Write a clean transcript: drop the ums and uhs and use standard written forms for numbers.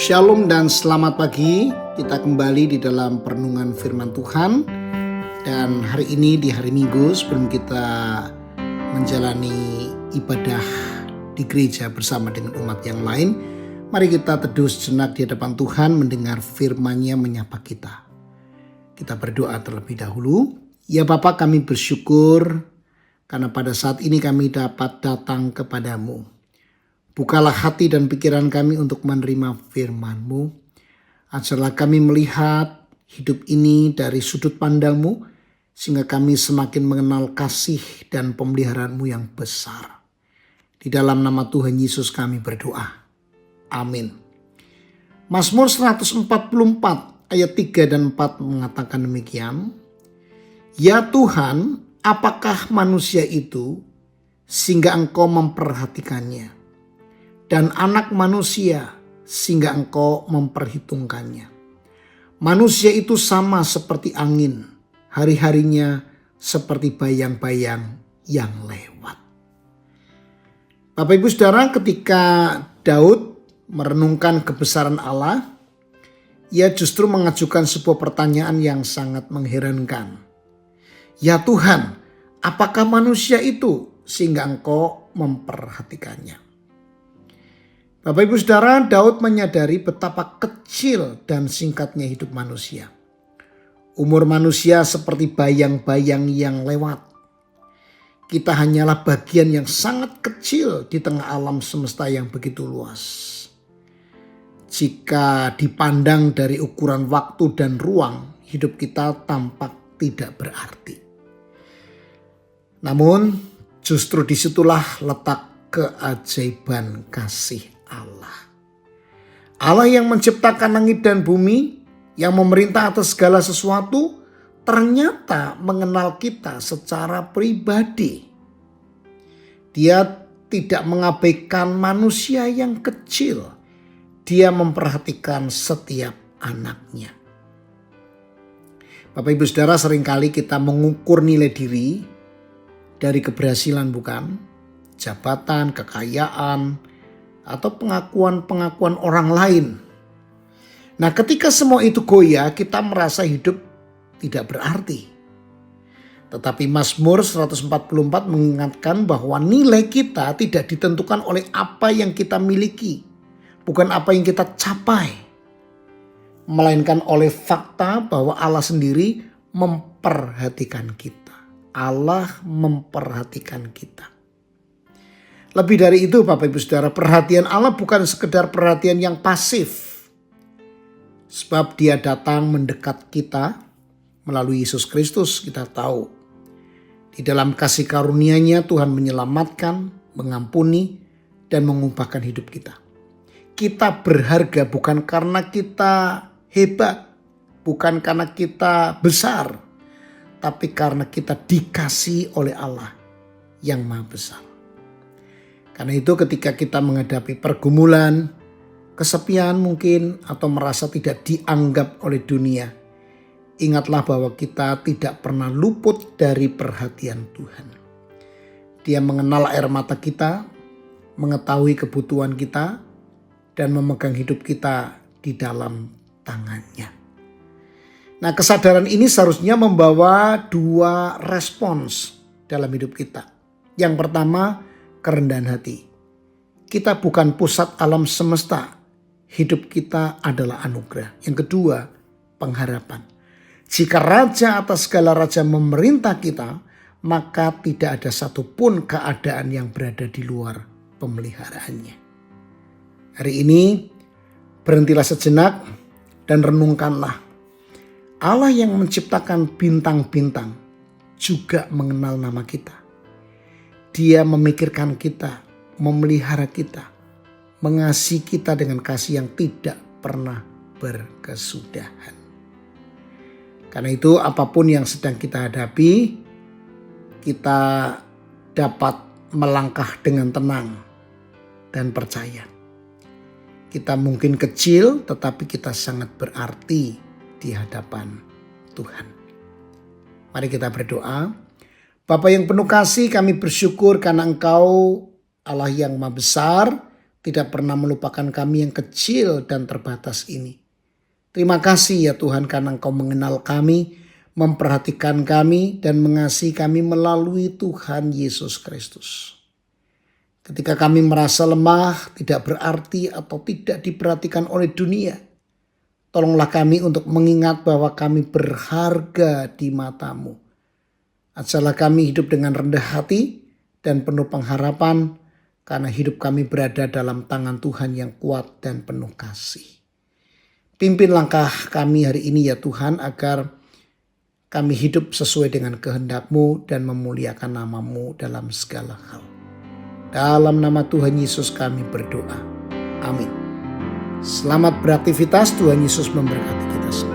Shalom dan selamat pagi. Kita kembali di dalam perenungan firman Tuhan. Dan hari ini di hari Minggu sebelum kita menjalani ibadah di gereja bersama dengan umat yang lain, mari kita teduh sejenak di hadapan Tuhan mendengar firman-Nya menyapa kita. Kita berdoa terlebih dahulu. Ya Bapa, kami bersyukur karena pada saat ini kami dapat datang kepadamu. Bukalah hati dan pikiran kami untuk menerima firman-Mu. Ajarlah kami melihat hidup ini dari sudut pandang-Mu, sehingga kami semakin mengenal kasih dan pemeliharaan-Mu yang besar. Di dalam nama Tuhan Yesus kami berdoa. Amin. Mazmur 144 ayat 3 dan 4 mengatakan demikian. Ya Tuhan, apakah manusia itu sehingga Engkau memperhatikannya? Dan anak manusia sehingga Engkau memperhitungkannya. Manusia itu sama seperti angin, hari-harinya seperti bayang-bayang yang lewat. Bapak Ibu Saudara, ketika Daud merenungkan kebesaran Allah, ia justru mengajukan sebuah pertanyaan yang sangat mengherankan. Ya Tuhan, apakah manusia itu sehingga Engkau memperhatikannya? Bapak Ibu Saudara, Daud menyadari betapa kecil dan singkatnya hidup manusia. Umur manusia seperti bayang-bayang yang lewat. Kita hanyalah bagian yang sangat kecil di tengah alam semesta yang begitu luas. Jika dipandang dari ukuran waktu dan ruang, hidup kita tampak tidak berarti. Namun, justru disitulah letak keajaiban kasih Allah. Allah yang menciptakan langit dan bumi, yang memerintah atas segala sesuatu, ternyata mengenal kita secara pribadi. Dia tidak mengabaikan manusia yang kecil. Dia memperhatikan setiap anaknya. Bapak Ibu Saudara, seringkali kita mengukur nilai diri dari keberhasilan bukan? Jabatan, kekayaan, atau pengakuan-pengakuan orang lain. Nah, ketika semua itu goyah, kita merasa hidup tidak berarti. Tetapi Mazmur 144 mengingatkan bahwa nilai kita tidak ditentukan oleh apa yang kita miliki, bukan apa yang kita capai, melainkan oleh fakta bahwa Allah sendiri memperhatikan kita. Allah memperhatikan kita. Lebih dari itu Bapak Ibu Saudara, perhatian Allah bukan sekedar perhatian yang pasif. Sebab Dia datang mendekat kita melalui Yesus Kristus. Kita tahu di dalam kasih karunia-Nya Tuhan menyelamatkan, mengampuni, dan mengubahkan hidup kita. Kita berharga bukan karena kita hebat, bukan karena kita besar, tapi karena kita dikasihi oleh Allah yang Maha Besar. Karena itu ketika kita menghadapi pergumulan, kesepian mungkin, atau merasa tidak dianggap oleh dunia, ingatlah bahwa kita tidak pernah luput dari perhatian Tuhan. Dia mengenal air mata kita, mengetahui kebutuhan kita, dan memegang hidup kita di dalam tangan-Nya. Nah, kesadaran ini seharusnya membawa dua respons dalam hidup kita. Yang pertama, kerendahan hati. Kita bukan pusat alam semesta. Hidup kita adalah anugerah. Yang kedua, pengharapan. Jika raja atas segala raja memerintah kita, maka tidak ada satupun keadaan yang berada di luar pemeliharaannya. Hari ini, berhentilah sejenak dan renungkanlah. Allah yang menciptakan bintang-bintang juga mengenal nama kita. Dia memikirkan kita, memelihara kita, mengasihi kita dengan kasih yang tidak pernah berkesudahan. Karena itu apapun yang sedang kita hadapi, kita dapat melangkah dengan tenang dan percaya. Kita mungkin kecil, tetapi kita sangat berarti di hadapan Tuhan. Mari kita berdoa. Bapa yang penuh kasih, kami bersyukur karena Engkau Allah yang Maha Besar, tidak pernah melupakan kami yang kecil dan terbatas ini. Terima kasih ya Tuhan karena Engkau mengenal kami, memperhatikan kami, dan mengasihi kami melalui Tuhan Yesus Kristus. Ketika kami merasa lemah, tidak berarti atau tidak diperhatikan oleh dunia, tolonglah kami untuk mengingat bahwa kami berharga di mata-Mu. Ajarlah kami hidup dengan rendah hati dan penuh pengharapan, karena hidup kami berada dalam tangan Tuhan yang kuat dan penuh kasih. Pimpin langkah kami hari ini ya Tuhan, agar kami hidup sesuai dengan kehendak-Mu dan memuliakan nama-Mu dalam segala hal. Dalam nama Tuhan Yesus kami berdoa. Amin. Selamat beraktivitas, Tuhan Yesus memberkati kita semua.